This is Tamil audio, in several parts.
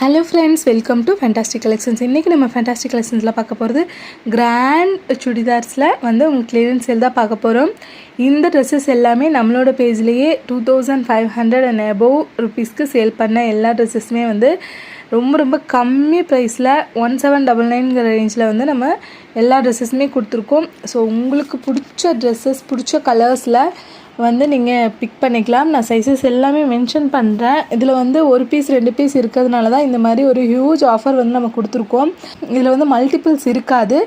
Hello friends, welcome to fantastic collections. இன்றைக்கி நம்ம ஃபேண்டாஸ்டிக் கலெக்ஷன்ஸில் பார்க்க போகிறது கிராண்ட் சுடிதார்ஸில் வந்து உங்களுக்கு கிளியரன்ஸ் சேல் தான் பார்க்க போகிறோம். இந்த ட்ரெஸ்ஸஸ் எல்லாமே நம்மளோட பேஜ்லேயே 2500 அண்ட் அபோவ் ருபீஸ்க்கு சேல் பண்ண எல்லா ட்ரெஸ்ஸஸுமே வந்து ரொம்ப கம்மி ப்ரைஸில் 1799 ரேஞ்சில் வந்து நம்ம எல்லா ட்ரெஸ்ஸஸுமே கொடுத்துருக்கோம். ஸோ உங்களுக்கு பிடிச்ச ட்ரெஸ்ஸஸ் பிடிச்ச கலர்ஸில் வந்து நீங்கள் பிக் பண்ணிக்கலாம். நான் சைஸஸ் எல்லாமே மென்ஷன் பண்ணுறேன். இதில் வந்து ஒரு பீஸ் 2 பீஸ் இருக்கிறதுனால தான் இந்த மாதிரி ஒரு ஹியூஜ் ஆஃபர் வந்து நம்ம கொடுத்துருக்கோம். இதில் வந்து மல்டிபிள்ஸ் இருக்காது.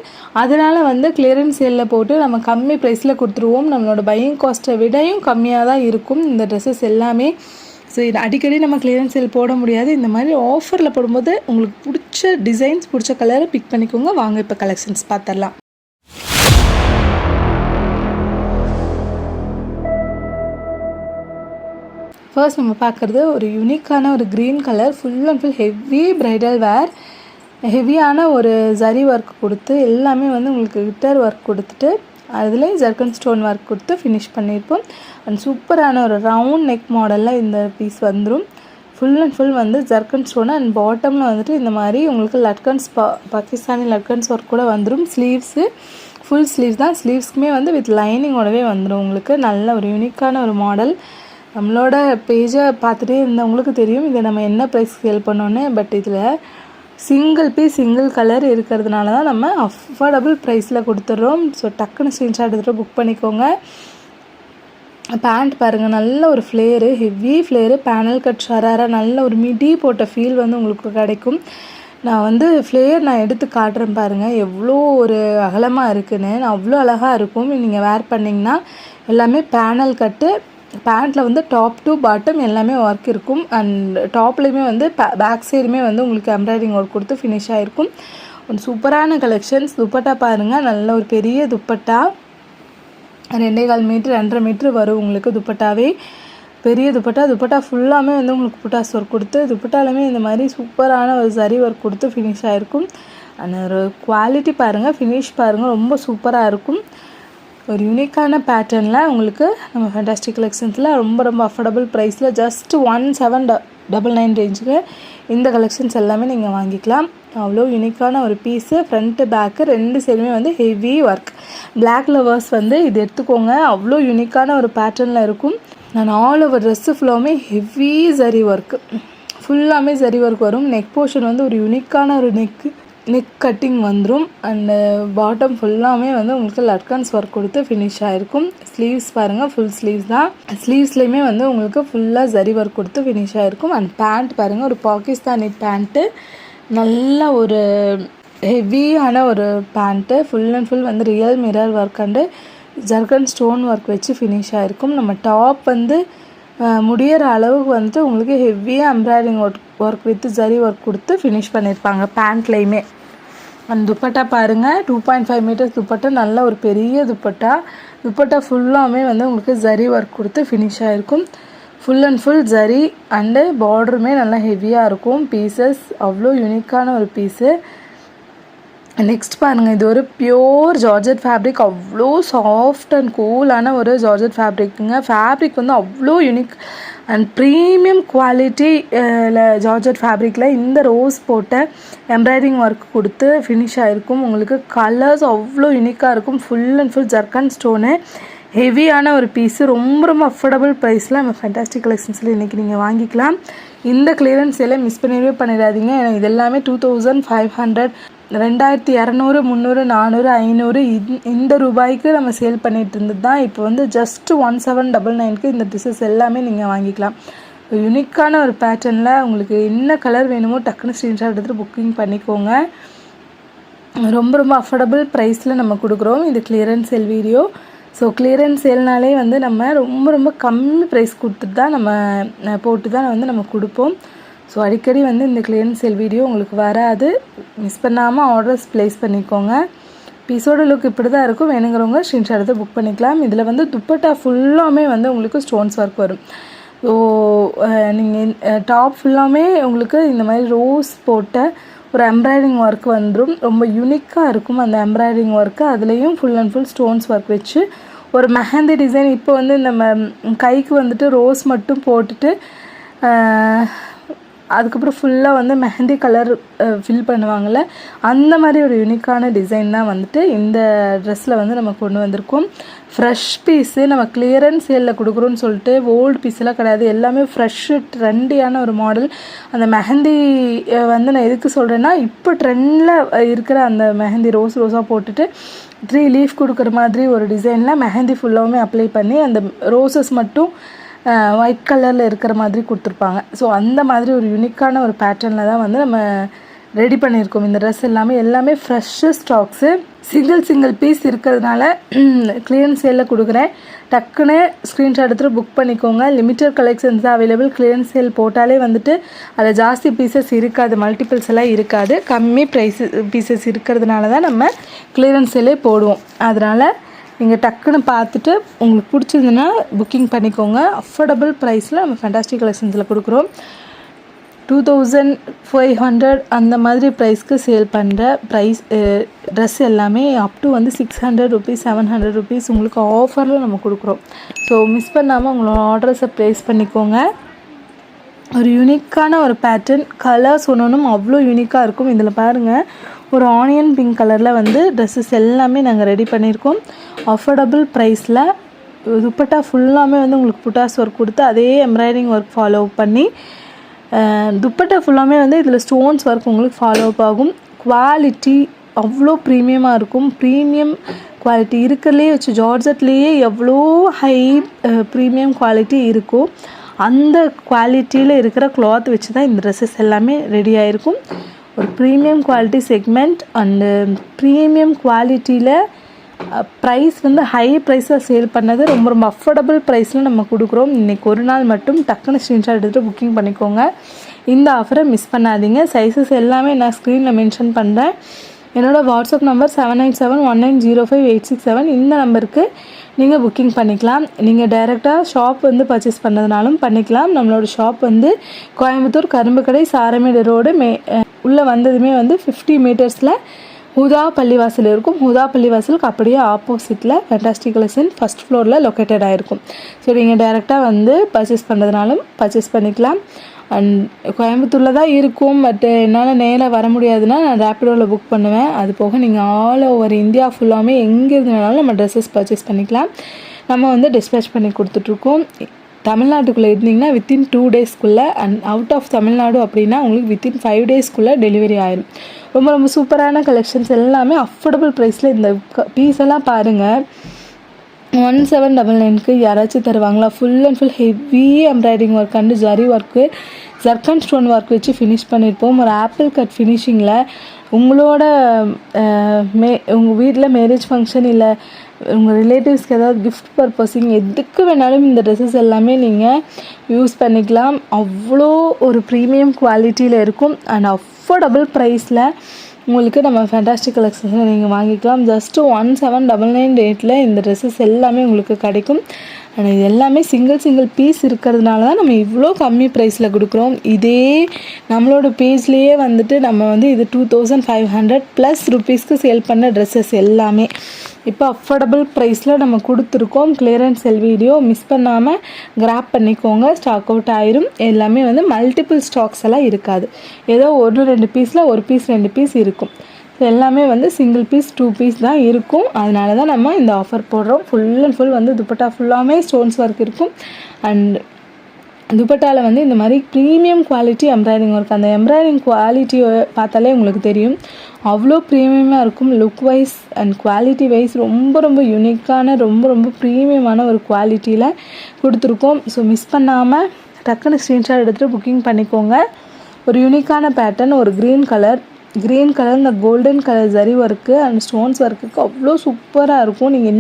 அதனால் வந்து கிளியரன்ஸ் சேலில் போட்டு நம்ம கம்மி ப்ரைஸில் கொடுத்துருவோம். நம்மளோட பையிங் காஸ்ட்டை விடையும் கம்மியாக தான் இருக்கும் இந்த ட்ரெஸ்ஸஸ் எல்லாமே. ஸோ இது அடிக்கடி நம்ம கிளியரன்ஸ் சேல் போட முடியாது. இந்த மாதிரி ஆஃபரில் போடும்போது உங்களுக்கு பிடிச்ச டிசைன்ஸ் பிடிச்ச கலரை பிக் பண்ணிக்கோங்க. வாங்க இப்போ கலெக்ஷன்ஸ் பார்த்துடலாம். ஃபர்ஸ்ட் நம்ம பார்க்குறது ஒரு யூனிக்கான ஒரு green colour, full and full heavy bridal wear. ஹெவியான ஒரு ஜரி ஒர்க் கொடுத்து எல்லாமே வந்து உங்களுக்கு கிட்டர் ஒர்க் கொடுத்துட்டு அதுலேயும் ஜர்கன் ஸ்டோன் ஒர்க் கொடுத்து ஃபினிஷ் பண்ணியிருப்போம். அண்ட் சூப்பரான ஒரு ரவுண்ட் நெக் மாடலில் இந்த பீஸ் வந்துடும். ஃபுல் அண்ட் ஃபுல் வந்து ஜர்கன் ஸ்டோன் அண்ட் பாட்டமில் வந்துட்டு இந்த மாதிரி உங்களுக்கு லட்கன்ஸ் பாகிஸ்தானி லட்கன்ஸ் ஒர்க் கூட வந்துடும். ஸ்லீவ்ஸு ஃபுல் ஸ்லீவ்ஸ் தான். ஸ்லீவ்ஸ்க்குமே வந்து வித் லைனிங்கோடவே வந்துடும். உங்களுக்கு நல்ல ஒரு யூனிக்கான ஒரு மாடல். நம்மளோட பேஜை பார்த்துட்டே இருந்தவங்களுக்கு தெரியும் இதை நம்ம என்ன ப்ரைஸ் சேல் பண்ணோன்னு. பட் இதில் சிங்கிள் பீஸ் சிங்கிள் கலர் இருக்கிறதுனால தான் நம்ம அஃபோர்டபுள் ப்ரைஸில் கொடுத்துட்றோம். ஸோ டக்குன்னு ஸ்க்ரீன்ஷாட் எடுத்துகிட்டு புக் பண்ணிக்கோங்க. பேண்ட் பாருங்கள், நல்ல ஒரு flare, heavy flare, panel cut sharara, நல்ல ஒரு மிடி போட்ட ஃபீல் வந்து உங்களுக்கு கிடைக்கும். நான் வந்து ஃப்ளேர் நான் எடுத்து காட்டுறேன் பாருங்கள் எவ்வளோ ஒரு அகலமாக இருக்குதுன்னு. அவ்வளோ அழகாக இருக்கும். நீங்கள் வேர் பண்ணிங்கன்னா எல்லாமே பேனல் கட்டு. பேண்ட்டில் வந்து டாப் டு பாட்டம் எல்லாமே ஒர்க் இருக்கும். அண்ட் டாப்லேயுமே வந்து பேக் சைடுமே வந்து உங்களுக்கு எம்ப்ராய்டிங் ஒர்க் கொடுத்து ஃபினிஷ் ஆகிருக்கும். ஒரு சூப்பரான கலெக்ஷன்ஸ். துப்பட்டா பாருங்கள், நல்ல ஒரு பெரிய துப்பட்டா, 2.25 மீட்டர் 2.5 மீட்ரு வரும் உங்களுக்கு துப்பட்டாவே. பெரிய துப்பட்டா ஃபுல்லாமே வந்து உங்களுக்கு புட்டாஸ் ஒர்க் கொடுத்து துப்பட்டாலுமே இந்த மாதிரி சூப்பரான ஒரு ஜரி ஒர்க் கொடுத்து ஃபினிஷ் ஆகிருக்கும். அந்த ஒரு குவாலிட்டி பாருங்கள், ஃபினிஷ் பாருங்கள், ரொம்ப சூப்பராக இருக்கும். ஒரு யூனிக்கான பேட்டர்னில் உங்களுக்கு நம்ம ஃபேண்டாஸ்டிக் கலெக்ஷன்ஸில் ரொம்ப அஃபோர்டபுள் ப்ரைஸில் ஜஸ்ட் 1799 ரேஞ்சுக்கு இந்த கலெக்ஷன்ஸ் எல்லாமே நீங்கள் வாங்கிக்கலாம். அவ்வளோ யூனிக்கான ஒரு பீஸு. ஃப்ரண்ட்டு பேக்கு 2 சைடுமே வந்து ஹெவி ஒர்க். பிளாக் லவர்ஸ் வந்து இது எடுத்துக்கோங்க. அவ்வளோ யூனிக்கான ஒரு பேட்டர்னில் இருக்கும். நான் ஆல் ஓவர் ட்ரெஸ்ஸு ஃபுல்லாமே ஹெவி ஜரி ஒர்க்கு, ஃபுல்லாமே ஜரி ஒர்க் வரும். நெக் போர்ஷன் வந்து ஒரு யூனிக்கான ஒரு நெக் கட்டிங் வந்துடும். அண்டு பாட்டம் ஃபுல்லாமே வந்து உங்களுக்கு லட்கன்ஸ் ஒர்க் கொடுத்து ஃபினிஷ் ஆகிருக்கும். ஸ்லீவ்ஸ் பாருங்கள், ஃபுல் ஸ்லீவ்ஸ் தான். ஸ்லீவ்ஸ்லேயுமே வந்து உங்களுக்கு ஃபுல்லாக ஜரி ஒர்க் கொடுத்து ஃபினிஷ் ஆகிருக்கும். அண்ட் பேண்ட் பாருங்கள், ஒரு பாகிஸ்தானி பேண்ட்டு, நல்ல ஒரு ஹெவியான ஒரு பேண்ட்டு. ஃபுல் அண்ட் ஃபுல் வந்து real mirror work and zircon stone work வச்சு ஃபினிஷ் ஆகிருக்கும். நம்ம டாப் வந்து முடியிற அளவுக்கு வந்துட்டு உங்களுக்கு ஹெவியாக embroidery work with zari work கொடுத்து ஃபினிஷ் பண்ணியிருப்பாங்க பேண்ட்லேயுமே. அந்த துப்பட்டா பாருங்கள், 2.5 மீட்டர்ஸ் துப்பட்டா, நல்ல ஒரு பெரிய துப்பட்டா ஃபுல்லாமே வந்து உங்களுக்கு ஜரி ஒர்க் கொடுத்து ஃபினிஷ் ஆகிருக்கும். Full and full zari and பார்டருமே நல்லா ஹெவியாக இருக்கும். பீசஸ் அவ்வளோ யூனிக்கான ஒரு பீஸு. நெக்ஸ்ட் பாருங்கள், இது ஒரு பியோர் ஜார்ஜெட் ஃபேப்ரிக். அவ்வளோ சாஃப்ட் அண்ட் கூலான ஒரு ஜார்ஜெட் ஃபேப்ரிக்குங்க. ஃபேப்ரிக் வந்து அவ்வளோ unique and premium quality georgette ஃபேப்ரிக்கில் இந்த ரோஸ் போட்ட எம்ப்ராய்டிங் ஒர்க் கொடுத்து ஃபினிஷ் ஆகிருக்கும். உங்களுக்கு கலர்ஸ் அவ்வளோ யூனிக்காக இருக்கும். Full and full zircon stone, ஹெவியான ஒரு பீஸு. ரொம்ப அஃபோர்டபுள் ப்ரைஸில் நம்ம ஃபேண்டாஸ்டிக் கலெக்ஷன்ஸில் இன்றைக்கி நீங்கள் வாங்கிக்கலாம். இந்த கிளியரன்ஸ் எல்லாம் மிஸ் பண்ணிடாதீங்க. ஏன்னா இது எல்லாமே 2500, 2200, 300, 400, 500 இந்த ரூபாய்க்கு நம்ம சேல் பண்ணிகிட்டு இருந்தது தான். இப்போ வந்து ஜஸ்ட் 1799க்கு இந்த ட்ரெஸ்ஸஸ் எல்லாமே நீங்கள் வாங்கிக்கலாம். யூனிக்கான ஒரு பேட்டர்னில் உங்களுக்கு என்ன கலர் வேணுமோ டக்குன்னு ஸ்க்ரீன்ஷாட் எடுத்துகிட்டு புக்கிங் பண்ணிக்கோங்க. ரொம்ப அஃபோர்டபுள் ப்ரைஸில் நம்ம கொடுக்குறோம். இது clearance sale video. So clearance சேல்னாலே வந்து நம்ம ரொம்ப கம்மி ப்ரைஸ் கொடுத்துட்டு தான் நம்ம போட்டு தான் வந்து நம்ம கொடுப்போம். ஸோ அடிக்கடி வந்து இந்த கிளியரன்ஸ் சேல் வீடியோ உங்களுக்கு வராது. மிஸ் பண்ணாமல் ஆர்டர்ஸ் ப்ளேஸ் பண்ணிக்கோங்க. பீஸோட லுக் இப்படி தான் இருக்கும். வேணுங்கிறவங்க ஸ்க்ரீன்ஷாட் எடுத்து புக் பண்ணிக்கலாம். இதில் வந்து துப்பட்டா ஃபுல்லாமே வந்து உங்களுக்கு ஸ்டோன்ஸ் ஒர்க் வரும். ஸோ நீங்கள் டாப் ஃபுல்லாமே உங்களுக்கு இந்த மாதிரி ரோஸ் போட்ட ஒரு எம்ப்ராய்டிங் ஒர்க் வந்துடும். ரொம்ப யூனிக்காக இருக்கும் அந்த எம்ப்ராய்டிங் ஒர்க்கு. அதுலேயும் full and full stones work வச்சு ஒரு மெஹந்தி டிசைன். இப்போ வந்து நம்ம கைக்கு வந்துட்டு ரோஸ் மட்டும் போட்டுட்டு அதுக்கப்புறம் ஃபுல்லாக வந்து மெஹந்தி கலர் ஃபில் பண்ணுவாங்கள்ல, அந்த மாதிரி ஒரு யூனிக்கான டிசைன் தான் வந்துட்டு இந்த ட்ரெஸ்ஸில் வந்து நம்ம கொண்டு வந்திருக்கோம். ஃப்ரெஷ் பீஸு, நம்ம கிளியரன்ஸ் சேலில் கொடுக்குறோன்னு சொல்லிட்டு ஓல்டு பீஸ்லாம் கிடையாது, எல்லாமே ஃப்ரெஷ்ஷு ட்ரெண்டியான ஒரு மாடல். அந்த மெஹந்தி வந்து நான் எதுக்கு சொல்கிறேன்னா, இப்போ ட்ரெண்டில் இருக்கிற அந்த மெஹந்தி ரோஸாக போட்டுட்டு 3 லீஃப் கொடுக்குற மாதிரி ஒரு டிசைனில் மெஹந்தி ஃபுல்லாகவுமே அப்ளை பண்ணி அந்த ரோசஸ் மட்டும் ஒயிட் கலரில் இருக்கிற மாதிரி கொடுத்துருப்பாங்க. ஸோ அந்த மாதிரி ஒரு யூனிக்கான ஒரு பேட்டர்னில் தான் வந்து நம்ம ரெடி பண்ணியிருக்கோம். இந்த ட்ரெஸ் எல்லாமே ஃப்ரெஷ்ஷு ஸ்டாக்ஸு, சிங்கிள் பீஸ் இருக்கிறதுனால கிளியரன்ஸ் சேலில் கொடுக்குறேன். டக்குன்னு ஸ்க்ரீன்ஷாட் எடுத்துகிட்டு புக் பண்ணிக்கோங்க. லிமிட்டட் கலெக்ஷன்ஸ் தான் அவைலபிள். கிளியரன்ஸ் சேல் போட்டாலே வந்துட்டு அதில் ஜாஸ்தி பீசஸ் இருக்காது, மல்டிபிள்ஸ் எல்லாம் இருக்காது. கம்மி பீசஸ் இருக்கிறதுனால தான் நம்ம கிளியரன்ஸ் சேலே போடுவோம். அதனால் நீங்கள் டக்குன்னு பார்த்துட்டு உங்களுக்கு பிடிச்சிருந்துன்னா புக்கிங் பண்ணிக்கோங்க. அஃபோர்டபுள் ப்ரைஸில் நம்ம ஃபேண்டாஸ்டிக் கலெக்ஷன்ஸில் கொடுக்குறோம். 2500 அந்த மாதிரி ப்ரைஸ்க்கு சேல் பண்ணுற ட்ரெஸ் எல்லாமே அப் டு வந்து 600 ருபீஸ் 700 ருபீஸ் உங்களுக்கு ஆஃபரில் நம்ம கொடுக்குறோம். ஸோ மிஸ் பண்ணாமல் உங்களோட ஆர்டர்ஸை ப்ளேஸ் பண்ணிக்கோங்க. ஒரு யூனிக்கான ஒரு பேட்டர்ன், கலர்ஸ் ஒன்றும் அவ்வளோ யூனிக்காக இருக்கும். இதில் பாருங்கள், ஒரு ஆனியன் பிங்க் கலரில் வந்து ட்ரெஸ்ஸஸ் எல்லாமே நாங்கள் ரெடி பண்ணியிருக்கோம். அஃபோர்டபுள் ப்ரைஸில் துப்பட்டா ஃபுல்லாமே வந்து உங்களுக்கு புட்டாஸ் ஒர்க் கொடுத்து அதே எம்ப்ராய்டிங் ஒர்க் ஃபாலோ பண்ணி துப்பட்டா ஃபுல்லாமே வந்து இதில் ஸ்டோன்ஸ் ஒர்க் உங்களுக்கு ஃபாலோ அப் ஆகும். குவாலிட்டி அவ்வளோ ப்ரீமியமாக இருக்கும். ப்ரீமியம் குவாலிட்டி இருக்கிறதுலே வச்சு ஜார்ஜெட்லேயே எவ்வளோ ஹை ப்ரீமியம் குவாலிட்டி இருக்கோ அந்த குவாலிட்டியில் இருக்கிற கிளாத் வச்சு தான் இந்த ட்ரெஸ்ஸஸ் எல்லாமே ரெடி ஆகிருக்கும். ஒரு premium quality segment and premium குவாலிட்டியில் ப்ரைஸ் வந்து ஹை ப்ரைஸில் சேல் பண்ணது ரொம்ப அஃபோர்டபுள் ப்ரைஸில் நம்ம கொடுக்குறோம். இன்றைக்கி ஒரு நாள் மட்டும் டக்குன்னு ஸ்க்ரீன்ஷாட் எடுத்துகிட்டு புக்கிங் பண்ணிக்கோங்க. இந்த ஆஃபரை மிஸ் பண்ணாதீங்க. சைஸஸ் எல்லாமே நான் ஸ்க்ரீனில் மென்ஷன் பண்ணுறேன். என்னோடய வாட்ஸ்அப் நம்பர் 7871905867. இந்த நம்பருக்கு நீங்கள் புக்கிங் பண்ணிக்கலாம். நீங்கள் டைரெக்டாக ஷாப் வந்து பர்ச்சேஸ் பண்ணதுனாலும் பண்ணிக்கலாம். நம்மளோட ஷாப் வந்து கோயம்புத்தூர் கரும்புக்கடை சாரமேடு ரோடு உள்ளே வந்ததுமே வந்து 50 மீட்டர்ஸில் ஹுதா பள்ளிவாசல் இருக்கும். ஹுதா பள்ளிவாசலுக்கு அப்படியே ஆப்போசிட்டில் ஃபேண்டாஸ்டிக் கலெக்ஷன் ஃபஸ்ட் ஃப்ளோரில் லொக்கேட்டட் ஆகிருக்கும். ஸோ நீங்கள் டைரெக்டாக வந்து பர்ச்சேஸ் பண்ணுறதுனாலும் பர்ச்சேஸ் பண்ணிக்கலாம். அண்ட் கோயம்புத்தூரில் தான் இருக்கும், பட் என்னால் நேராக வர முடியாதுன்னா நான் ரேப்பிடோவில் புக் பண்ணுவேன். அது போக நீங்கள் ஆல் ஓவர் இந்தியா ஃபுல்லாமே எங்கே இருந்தனாலும் நம்ம ட்ரெஸ்ஸஸ் பர்ச்சேஸ் பண்ணிக்கலாம். நம்ம வந்து டிஸ்பேச் பண்ணி கொடுத்துட்ருக்கோம். தமிழ்நாட்டுக்குள்ளே இருந்தீங்கன்னா வித்தின் 2 டேஸ்க்குள்ளே, அண்ட் அவுட் ஆஃப் தமிழ்நாடு அப்படின்னா உங்களுக்கு வித்தின் 5 டேஸ்க்குள்ளே டெலிவரி ஆயிடும். ரொம்ப சூப்பரான கலெக்ஷன்ஸ் எல்லாமே அஃபோர்டபுள் ப்ரைஸில். இந்த பீஸ் எல்லாம் பாருங்கள், 1799க்கு யாராச்சும் தருவாங்களா? Full and full heavy embroidery work and zari work, zircon stone work வச்சு ஃபினிஷ் பண்ணியிருப்போம். ஒரு ஆப்பிள் கட் ஃபினிஷிங்கில் உங்களோட உங்கள் வீட்டில் மேரேஜ் ஃபங்க்ஷன் இல்லை உங்கள் ரிலேட்டிவ்ஸ்க்கு ஏதாவது கிஃப்ட் பர்பஸிங் எதுக்கு வேணாலும் இந்த ட்ரெஸ்ஸஸ் எல்லாமே நீங்கள் யூஸ் பண்ணிக்கலாம். அவ்வளோ ஒரு ப்ரீமியம் குவாலிட்டியில் இருக்கும் அண்ட் அஃபோர்டபுள் ப்ரைஸில் உங்களுக்கு நம்ம ஃபேண்டாஸ்டிக் கலெக்ஷன்ஸில் நீங்கள் வாங்கிக்கலாம். ஜஸ்ட்டு 1799 ரேட்டில் இந்த ட்ரெஸ்ஸஸ் எல்லாமே உங்களுக்கு கிடைக்கும். ஆனால் இது எல்லாமே சிங்கிள் பீஸ் இருக்கிறதுனால தான் நம்ம இவ்வளோ கம்மி ப்ரைஸில் கொடுக்குறோம். இதே நம்மளோட பேஜ்லேயே வந்துட்டு நம்ம வந்து இது 2500 ப்ளஸ் ருபீஸ்க்கு சேல் பண்ண ட்ரெஸ்ஸஸ் எல்லாமே இப்போ அஃபோர்டபுள் ப்ரைஸில் நம்ம கொடுத்துருக்கோம். கிளியரன்ஸ் செல் வீடியோ மிஸ் பண்ணாமல் கிராப் பண்ணிக்கோங்க. ஸ்டாக் அவுட் ஆயிரும். எல்லாமே வந்து மல்டிபிள் ஸ்டாக்ஸ் எல்லாம் இருக்காது. ஏதோ 1-2 பீஸில் 1 பீஸ் 2 பீஸ் இருக்கும். எல்லாமே வந்து சிங்கிள் பீஸ் 2 பீஸ் தான் இருக்கும். அதனால தான் நம்ம இந்த ஆஃபர் போடுறோம். ஃபுல் அண்ட் ஃபுல் வந்து துப்பட்டா ஃபுல்லாமே ஸ்டோன்ஸ் ஒர்க் இருக்கும். அண்ட் துப்பட்டாவில் வந்து இந்த மாதிரி ப்ரீமியம் குவாலிட்டி எம்ப்ராய்டிங் ஒர்க், அந்த எம்ப்ராய்டிங் குவாலிட்டியை பார்த்தாலே உங்களுக்கு தெரியும் அவ்வளோ ப்ரீமியமாக இருக்கும். Look wise and quality wise ரொம்ப யூனிக்கான ரொம்ப ப்ரீமியமான ஒரு குவாலிட்டியில் கொடுத்துருக்கோம். ஸோ மிஸ் பண்ணாமல் டக்குன்னு ஸ்க்ரீன்ஷாட் எடுத்துகிட்டு புக்கிங் பண்ணிக்கோங்க. ஒரு யூனிக்கான பேட்டர்ன், ஒரு க்ரீன் கலர் இந்த golden colour zari work and stones ஒர்க்குக்கு அவ்வளோ சூப்பராக இருக்கும். நீங்கள்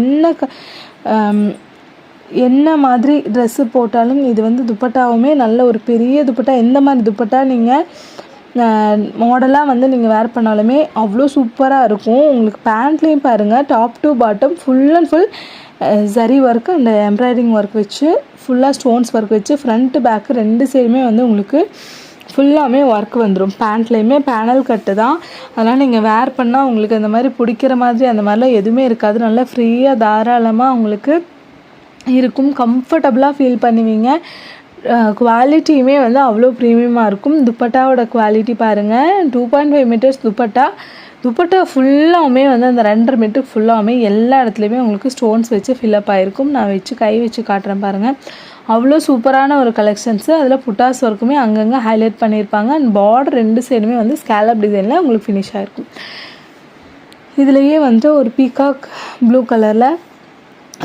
என்ன மாதிரி ட்ரெஸ்ஸு போட்டாலும் இது வந்து துப்பட்டாவுமே நல்ல ஒரு பெரிய துப்பட்டா, எந்த மாதிரி துப்பட்டா நீங்கள் மாடலாக வந்து நீங்கள் வேர் பண்ணாலுமே அவ்வளோ சூப்பராக இருக்கும். உங்களுக்கு பேண்ட்லேயும் பாருங்கள், top to bottom full and full zari work and embroidery work வச்சு ஃபுல்லாக ஸ்டோன்ஸ் ஒர்க் வச்சு ஃப்ரண்ட்டு பேக்கு 2 சைடுமே வந்து உங்களுக்கு ஃபுல்லாமே ஒர்க் வந்துடும். பேண்ட்லேயுமே பேனல் கட்டு தான். அதனால் நீங்கள் வேர் பண்ணால் உங்களுக்கு அந்த மாதிரி பிடிக்கிற மாதிரி அந்த மாதிரிலாம் எதுவுமே இருக்காது. நல்லா ஃப்ரீயாக தாராளமாக உங்களுக்கு இருக்கும். கம்ஃபர்டபுளாக ஃபீல் பண்ணுவீங்க. குவாலிட்டியுமே வந்து அவ்வளோ ப்ரீமியமாக இருக்கும். துப்பட்டாவோட குவாலிட்டி பாருங்கள். 2.5 மீட்டர்ஸ் துப்பட்டா. துப்பட்டா ஃபுல்லாமே வந்து அந்த 2.5 மீட்டர் ஃபுல்லாமே எல்லா இடத்துலையுமே உங்களுக்கு ஸ்டோன்ஸ் வச்சு ஃபில்லப் ஆகிருக்கும். நான் கை வச்சு காட்டுறேன் பாருங்கள். அவ்வளோ சூப்பரான ஒரு கலெக்ஷன்ஸு. அதில் புட்டாஸ் ஒர்க்குமே அங்கங்கே ஹைலைட் பண்ணியிருப்பாங்க. அண்ட் பார்டர் 2 சைடுமே வந்து ஸ்கேலப் டிசைனில் உங்களுக்கு ஃபினிஷ் ஆகிருக்கும். இதுலேயே வந்துட்டு ஒரு பீகாக் ப்ளூ கலரில்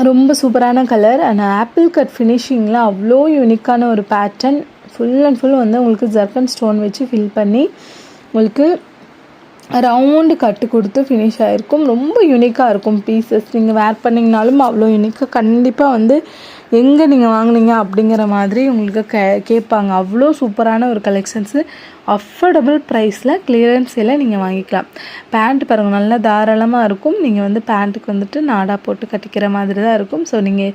ரொம்ப சூப்பரான கலர் அண்ட் ஆப்பிள் கட் ஃபினிஷிங்கில் அவ்வளோ யூனிக்கான ஒரு பேட்டர்ன். ஃபுல் அண்ட் ஃபுல் வந்து உங்களுக்கு ஜர்கன் ஸ்டோன் வச்சு ஃபில் பண்ணி உங்களுக்கு ரவுண்டு கட்டு கொடுத்து ஃபினிஷ் ஆகிருக்கும். ரொம்ப யூனிக்காக இருக்கும் பீசஸ். நீங்கள் வேர் பண்ணிங்கனாலும் அவ்வளோ யூனிக்காக கண்டிப்பாக வந்து எங்கே நீங்கள் வாங்கினீங்க அப்படிங்கிற மாதிரி உங்களுக்கு கேட்பாங்க. அவ்வளோ சூப்பரான ஒரு கலெக்ஷன்ஸு. அஃபோர்டபுள் ப்ரைஸில் கிளியரன்ஸ் சேலில் நீங்கள் வாங்கிக்கலாம். பேண்ட் பாருங்கள் நல்லா தாராளமாக இருக்கும். நீங்கள் வந்து பேண்ட்டுக்கு வந்துட்டு நாடா போட்டு கட்டிக்கிற மாதிரி தான் இருக்கும். ஸோ நீங்கள்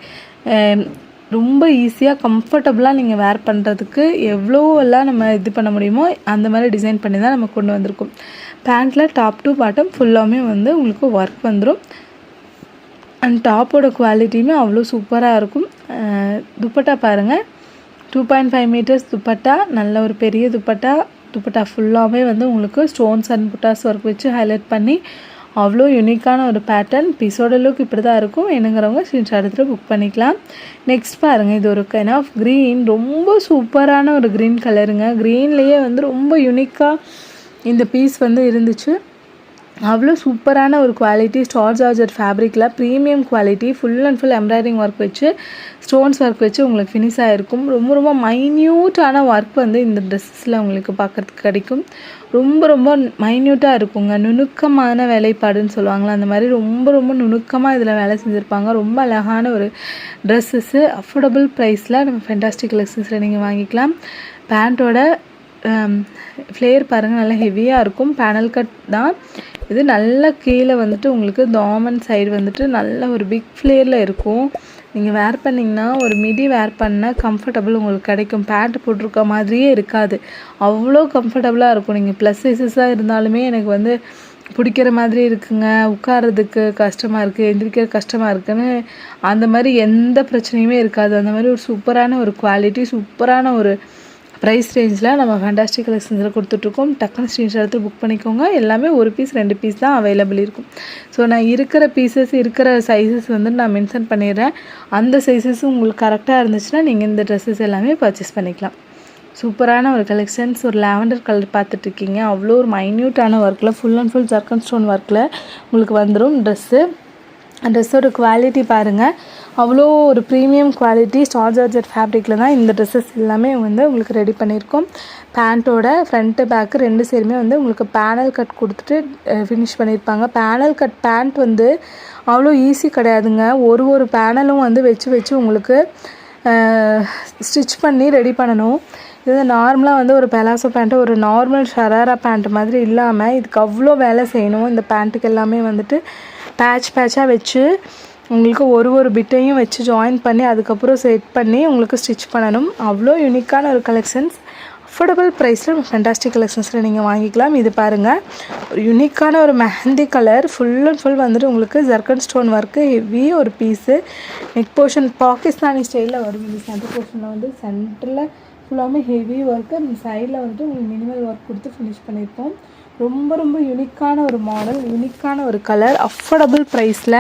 ரொம்ப ஈஸியாக கம்ஃபர்டபுளாக நீங்கள் வேர் பண்ணுறதுக்கு எவ்வளோவெல்லாம் நம்ம இது பண்ண முடியுமோ அந்த மாதிரி டிசைன் பண்ணி தான் நம்ம கொண்டு வந்திருக்கோம். பேண்ட்டில் டாப் டு பாட்டம் ஃபுல்லாமே வந்து உங்களுக்கு ஒர்க் வந்துடும். அண்ட் டாப்போட குவாலிட்டியுமே அவ்வளோ சூப்பராக இருக்கும். துப்பட்டா பாருங்கள். 2.5 மீட்டர்ஸ் துப்பட்டா. நல்ல ஒரு பெரிய துப்பட்டா. துப்பட்டா ஃபுல்லாகவே வந்து உங்களுக்கு ஸ்டோன்ஸ் அண்ட் புட்டாஸ் ஒர்க் வச்சு ஹைலைட் பண்ணி அவ்வளோ யூனிக்கான ஒரு பேட்டர்ன். பீஸோட லுக் இப்படி தான் இருக்கும். வேணுங்கிறவங்க ஸ்க்ரீன்ஷாட் எடுத்துகிட்டு புக் பண்ணிக்கலாம். நெக்ஸ்ட் பாருங்கள். இது ஒரு கைண்ட் ஆஃப் க்ரீன். ரொம்ப சூப்பரான ஒரு க்ரீன் கலருங்க. க்ரீன்லேயே வந்து ரொம்ப யூனிக்காக இந்த பீஸ் வந்து இருந்துச்சு. அவ்வளோ சூப்பரான ஒரு குவாலிட்டி. ஸ்டார் ஜார்ஜெட் ஃபேப்ரிக்கில் premium quality. Full and full embroidering work வச்சு ஸ்டோன்ஸ் ஒர்க் வச்சு உங்களுக்கு ஃபினிஷ் ஆகிருக்கும். ரொம்ப ரொம்ப மைன்யூட்டான ஒர்க் வந்து இந்த ட்ரெஸ்ஸில் உங்களுக்கு பார்க்குறதுக்கு கிடைக்கும். ரொம்ப ரொம்ப மைன்யூட்டாக இருக்குங்க. நுணுக்கமான வேலைப்பாடுன்னு சொல்லுவாங்களா, அந்த மாதிரி ரொம்ப ரொம்ப நுணுக்கமாக இதில் வேலை செஞ்சுருப்பாங்க. ரொம்ப அழகான ஒரு ட்ரெஸ்ஸஸ்ஸு. அஃபோர்டபுள் ப்ரைஸில் நம்ம ஃபென்டாஸ்டிக் கலெக்ஷன்ஸில் நீங்கள் வாங்கிக்கலாம். பேண்ட்டோட ஃப்ளேர் பாருங்கள் நல்லா ஹெவியாக இருக்கும். பேனல் கட் தான் இது. நல்ல கீழே வந்துட்டு உங்களுக்கு தாமன் சைடு வந்துட்டு நல்ல ஒரு பிக் ஃப்ளேரில் இருக்கும். நீங்கள் வேர் பண்ணிங்கன்னா ஒரு மிடி வேர் பண்ணால் கம்ஃபர்டபுள் உங்களுக்கு கிடைக்கும். பேண்ட் போட்டிருக்க மாதிரியே இருக்காது. அவ்வளோ கம்ஃபர்டபுளாக இருக்கும். நீங்கள் ப்ளஸ் சைஸஸாக இருந்தாலுமே எனக்கு வந்து பிடிக்கிற மாதிரி இருக்குங்க, உட்காரதுக்கு கஷ்டமாக இருக்குது, எந்திரிக்கிற கஷ்டமாக இருக்குதுன்னு அந்த மாதிரி எந்த பிரச்சனையுமே இருக்காது. அந்த மாதிரி ஒரு சூப்பரான ஒரு குவாலிட்டி, சூப்பரான ஒரு ப்ரைஸ் ரேஞ்சில் நம்ம ஃபேண்டாஸ்டிக் கலெக்ஷன்ஸில் கொடுத்துட்ருக்கோம். டக்குன்னு ஸ்க்ரீன்ஷாட் எடுத்து புக் பண்ணிக்கோங்க. எல்லாமே ஒரு பீஸ் 2 பீஸ் தான் அவைலபிள் இருக்கும். ஸோ நான் இருக்கிற பீசஸ் இருக்கிற சைஸஸ் வந்து நான் மென்ஷன் பண்ணிடுறேன். அந்த சைஸஸும் உங்களுக்கு கரெக்டாக இருந்துச்சுன்னா நீங்கள் இந்த ட்ரெஸ்ஸஸ் எல்லாமே பர்ச்சேஸ் பண்ணிக்கலாம். சூப்பரான ஒரு கலெக்ஷன்ஸ். ஒரு லாவெண்டர் கலர் பார்த்துட்ருக்கீங்க. அவ்வளோ ஒரு மைன்யூட்டான ஒர்க்கில் full and full zircon stone ஒர்க்கில் உங்களுக்கு வந்துடும் ட்ரெஸ்ஸு. ட்ரெஸ்ஸோட குவாலிட்டி பாருங்கள். அவ்வளோ ஒரு ப்ரீமியம் குவாலிட்டி. ஸ்டார் ஜார்ஜெட் ஃபேப்ரிக்கில் தான் இந்த ட்ரெஸ்ஸஸ் எல்லாமே வந்து உங்களுக்கு ரெடி பண்ணியிருக்கோம். பேண்ட்டோட ஃப்ரண்ட்டு பேக்கு 2 சைடுமே வந்து உங்களுக்கு பேனல் கட் கொடுத்துட்டு ஃபினிஷ் பண்ணியிருப்பாங்க. பேனல் கட் பேண்ட் வந்து அவ்வளோ ஈஸி கிடையாதுங்க. ஒரு பேனலும் வந்து வச்சு உங்களுக்கு ஸ்டிச் பண்ணி ரெடி பண்ணணும். இது நார்மலாக வந்து ஒரு பெலாசோ பேண்ட்டு ஒரு நார்மல் ஷராரா பேண்ட் மாதிரி இல்லாமல் இதுக்கு அவ்வளோ வேலை செய்யணும். இந்த பேண்ட்டுக்கு எல்லாமே வந்துட்டு பேட்சாக வச்சு உங்களுக்கு ஒரு பிட்டையும் வச்சு ஜாயின் பண்ணி அதுக்கப்புறம் செட் பண்ணி உங்களுக்கு ஸ்டிச் பண்ணணும். அவ்வளோ யூனிக்கான ஒரு கலெக்ஷன்ஸ். அஃபோர்டபுள் ப்ரைஸில் ஃபேண்டாஸ்டிக் கலெக்ஷன்ஸில் நீங்கள் வாங்கிக்கலாம். இது பாருங்கள். ஒரு யூனிக்கான ஒரு mehndi colour. Full and full வந்துட்டு உங்களுக்கு ஜர்கன் ஸ்டோன் ஒர்க்கு ஹெவி ஒரு பீஸு. நெக் போர்ஷன் பாகிஸ்தானி ஸ்டைலில் வரும். இந்த சென்டர் போர்ஷனில் வந்து சென்டரில் ஃபுல்லாமே ஹெவி ஒர்க்கு. அந்த சைடில் வந்துட்டு உங்களுக்கு மினிமல் ஒர்க் கொடுத்து ஃபினிஷ் பண்ணியிருப்போம். ரொம்ப ரொம்ப யூனிக்கான ஒரு மாடல், யூனிக்கான ஒரு கலர். அஃபோர்டபுள் ப்ரைஸில்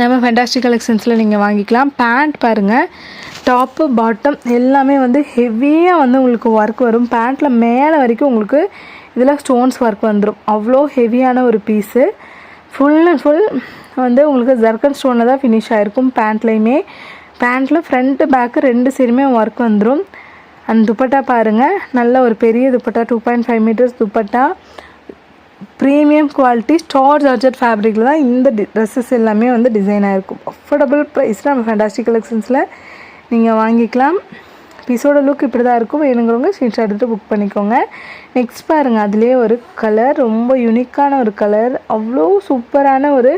நம்ம ஃபேண்டாஸ்டிக் கலெக்ஷன்ஸில் நீங்கள் வாங்கிக்கலாம். பேண்ட் பாருங்கள். டாப்பு பாட்டம் எல்லாமே வந்து ஹெவியாக வந்து உங்களுக்கு ஒர்க் வரும். பேண்ட்டில் மேலே வரைக்கும் உங்களுக்கு இதில் ஸ்டோன்ஸ் ஒர்க் வந்துடும். அவ்வளோ ஹெவியான ஒரு பீஸு. ஃபுல் அண்ட் ஃபுல் வந்து உங்களுக்கு ஜர்கன் ஸ்டோனில் தான் ஃபினிஷ் ஆகிருக்கும். பேண்ட்லேயுமே பேண்ட்டில் ஃப்ரண்ட்டு பேக்கு 2 சைடுமே ஒர்க் வந்துடும். அந்த துப்பட்டா பாருங்கள். நல்ல ஒரு பெரிய dupatta. 2.5 metres dupatta. Premium quality. Star georgette ஃபேப்ரிக்கில் தான் இந்த ட்ரெஸ்ஸஸ் எல்லாமே வந்து டிசைன் ஆகிருக்கும். அஃபோர்டபுள் ப்ரைஸில் நம்ம ஃபேண்டாஸ்டிக் கலெக்ஷன்ஸில் நீங்கள் வாங்கிக்கலாம். பீஸோட லுக் இப்படி தான் இருக்கும். வேணுங்கிறவங்க ஸ்க்ரீன்ஷாட் எடுத்து புக் பண்ணிக்கோங்க. நெக்ஸ்ட் பாருங்கள். அதுலேயே ஒரு கலர். ரொம்ப யூனிக்கான ஒரு கலர். அவ்வளோ சூப்பரான ஒரு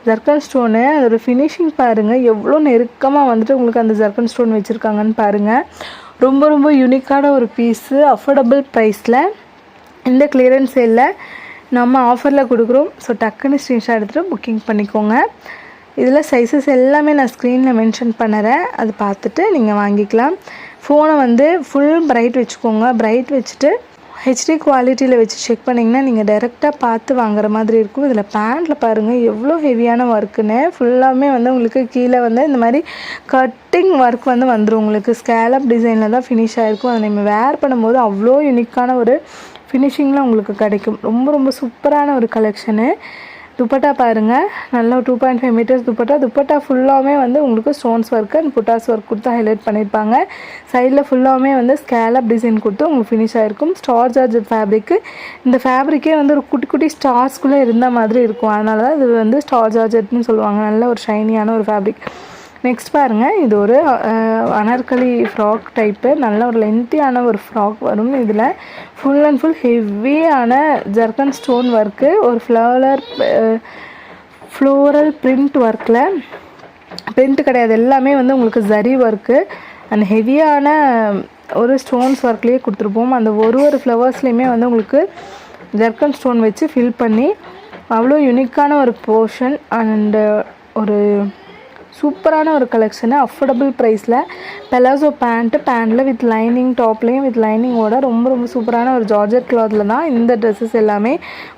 ஜர்கன் ஸ்டோனு. அதோட ஃபினிஷிங் பாருங்கள். எவ்வளோ நெருக்கமாக வந்துட்டு உங்களுக்கு அந்த ஜர்கன் ஸ்டோன் வச்சுருக்காங்கன்னு பாருங்கள். ரொம்ப ரொம்ப யூனிக்கான ஒரு பீஸு. அஃபோர்டபுள் ப்ரைஸில் இந்த கிளியரன்ஸ் சேலில் நம்ம ஆஃபரில் கொடுக்குறோம். ஸோ டக்குன்னு ஸ்க்ரீன்ஷாட் எடுத்துகிட்டு புக்கிங் பண்ணிக்கோங்க. இதில் சைஸஸ் எல்லாமே நான் ஸ்க்ரீனில் மென்ஷன் பண்ணுறேன். அது பார்த்துட்டு நீங்கள் வாங்கிக்கலாம். ஃபோனை வந்து ஃபுல் பிரைட் வச்சுக்கோங்க. பிரைட் வச்சுட்டு ஹெச்டி குவாலிட்டியில் வச்சு செக் பண்ணிங்கன்னா நீங்கள் டைரெக்டாக பார்த்து வாங்குற மாதிரி இருக்கும். இதில் பேண்ட்டில் பாருங்கள் எவ்வளோ ஹெவியான ஒர்க்குன்னு. ஃபுல்லாமே வந்து உங்களுக்கு கீழே வந்து இந்த மாதிரி கட்டிங் ஒர்க் வந்து வந்துடும். உங்களுக்கு ஸ்கேலப் டிசைனில் தான் ஃபினிஷ் ஆகிருக்கும். அதை நம்ம வேர் பண்ணும்போது அவ்வளோ யூனிக்கான ஒரு ஃபினிஷிங்கில் உங்களுக்கு கிடைக்கும். ரொம்ப ரொம்ப சூப்பரான ஒரு கலெக்ஷனு. துப்பட்டா பாருங்கள், நல்லா 2.5 மீட்டர்ஸ் துப்பட்டா ஃபுல்லாகவே வந்து உங்களுக்கு stones work and buttas work கொடுத்து ஹைலைட் பண்ணியிருப்பாங்க. சைடில் ஃபுல்லாகவே வந்து ஸ்கேலப் டிசைன் கொடுத்து உங்களுக்கு ஃபினிஷ் ஆகிருக்கும். Star georgette fabric. இந்த ஃபேப்ரிக்கே வந்து ஒரு குட்டி குட்டி ஸ்டார்ஸ்குள்ளே இருந்த மாதிரி இருக்கும். அதனால தான் இது வந்து ஸ்டார் ஜார்ஜெட்னு சொல்லுவாங்க. நல்ல ஒரு ஷைனியான ஒரு ஃபேப்ரிக். நெக்ஸ்ட் பாருங்கள், இது ஒரு அனார்கலி ஃப்ராக் டைப்பு. நல்ல ஒரு லென்த்தியான ஒரு ஃப்ராக் வரும். இதில் ஃபுல் அண்ட் ஃபுல் ஹெவியான ஜர்கன் ஸ்டோன் ஒர்க்கு, ஒரு ஃப்ளோரல் பிரிண்ட் ஒர்க்கில், பிரிண்ட் கிடையாது எல்லாமே வந்து உங்களுக்கு ஜரி ஒர்க்கு அண்ட் ஹெவியான ஒரு ஸ்டோன்ஸ் ஒர்க்லேயே கொடுத்துருப்போம். அந்த ஒரு ஃப்ளவர்ஸ்லேயுமே வந்து உங்களுக்கு ஜர்கன் ஸ்டோன் வச்சு ஃபில் பண்ணி அவ்வளோ யூனிக்கான ஒரு போர்ஷன் அண்டு ஒரு சூப்பரான ஒரு கலெக்ஷனு. அஃபோர்டபுள் ப்ரைஸில் பெலாசோ பேண்ட்டில் வித் லைனிங், டாப்லேயும் வித் லைனிங்கோட ரொம்ப ரொம்ப சூப்பரான ஒரு ஜார்ஜெட் கிளாத்தில் தான் இந்த ட்ரெஸ்ஸஸ் எல்லாமே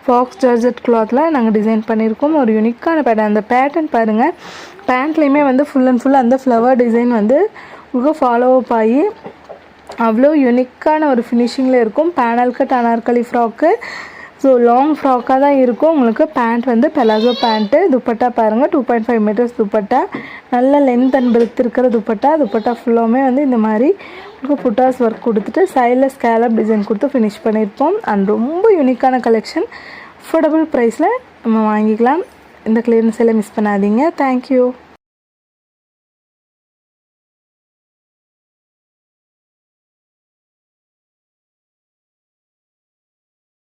ஃபாக்ஸ் ஜார்ஜெட் கிளாத்தில் நாங்கள் டிசைன் பண்ணியிருக்கோம். ஒரு யூனிக்கான பேட்டர்ன். அந்த பேட்டர்ன் பாருங்கள், பேண்ட்லேயுமே வந்து ஃபுல் அண்ட் ஃபுல் அந்த ஃப்ளவர் டிசைன் வந்து உங்களுக்கு ஃபாலோ அப் ஆகி அவ்வளோ யூனிக்கான ஒரு ஃபினிஷிங்கில் இருக்கும். Panel cut Anarkali frock. So long ஃப்ராக்காக தான் இருக்கும். உங்களுக்கு பேண்ட் வந்து பெலாசோ பேண்ட்டு. துப்பட்டா பாருங்கள், 2.5 மீட்டர்ஸ் துப்பட்டா. நல்ல லென்த் அண்ட் பிரெத் இருக்கிற துப்பட்டா ஃபுல்லாமே வந்து இந்த மாதிரி உங்களுக்கு புட்டாஸ் ஒர்க் கொடுத்துட்டு சைடில் ஸ்கேலப் டிசைன் கொடுத்து ஃபினிஷ் பண்ணியிருப்போம். அண்ட் ரொம்ப யூனிக்கான கலெக்ஷன். அஃபோர்டபுள் ப்ரைஸில் நம்ம வாங்கிக்கலாம். இந்த கிளியரன்ஸ் எல்லாம் மிஸ் பண்ணாதீங்க. தேங்க்யூ.